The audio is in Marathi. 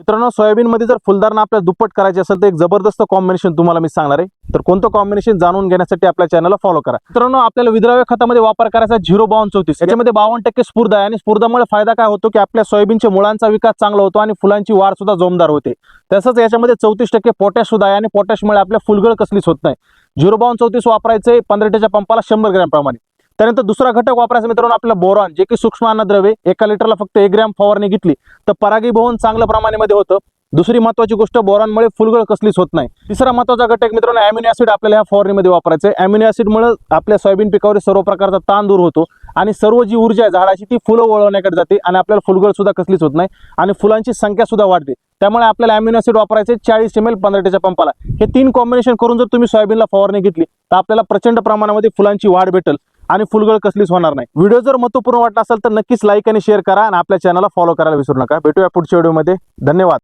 मित्रांनो, सोयाबीन मध्ये जर फुलधारणा आपल्याला दुप्पट करायची असेल तर एक जबरदस्त कॉम्बिनेशन तुम्हाला मी सांगणार आहे. तर कोणतं कॉम्बिनेशन जाणून घेण्यासाठी आपल्या चॅनलला फॉलो करा. मित्रांनो, आपल्याला विद्राव्य खतामध्ये वापर करायचा 05234. याच्यामध्ये 52% स्फूर्द आहे आणि स्फूर्दामुळे फायदा काय होतो की आपल्या सोयाबीनच्या मुळांचा विकास चांगला होतो आणि फुलांची वाढ सुद्धा जोमदार होते. तसंच याच्यामध्ये 34% पोटॅश सुद्धा आहे आणि पोटॅशमुळे आपल्या फुलगळ कसलीच होत नाही. 05234 वापरायचे 15 लिटरच्या पंपाला 100 ग्रॅम प्रमाणे. त्यानंतर दुसरा घटक वापरायचा मित्रांनो आपला बोरॉन, जे की सूक्ष्म अन्नद्रव्य. 1 लिटरला फक्त 1 ग्रॅम फवारणी घेतली तर परागीभवन चांगल्या प्रमाणामध्ये होतं. दुसरी महत्वाची गोष्ट, बोरॉनमुळे फुलगळ कसलीच होत नाही. तिसरा महत्वाचा घटक मित्रांनो अॅमिनो ऍसिड आपल्याला ह्या फवारणीमध्ये वापरायचं आहे. अॅमिनो ऍसिडमुळे आपल्या सोयाबीन पिकावर सर्व प्रकारचा ताण दूर होतो आणि सर्व जी ऊर्जा आहे झाडाची ती फुलं वळवण्याकडे जाते आणि आपल्याला फुलगळ सुद्धा कसलीच होत नाही आणि फुलांची संख्या सुद्धा वाढते. त्यामुळे आपल्याला अॅमिनो ऍसिड वापरायचे 40 ml 15 लिटरच्या पंपाला. हे 3 कॉम्बिनेशन करून जर तुम्ही सोयाबीनला फवारणी घेतली तर आपल्याला प्रचंड प्रमाणामध्ये फुलांची वाढ भेटेल आणि फुलगळ कसलीच होणार नाही. व्हिडिओ जर महत्त्वपूर्ण वाटला असेल तर नक्कीच लाईक आणि शेअर करा आणि आपल्या चॅनलला फॉलो करायला विसरू नका. भेटूया पुढच्या व्हिडिओमध्ये. धन्यवाद.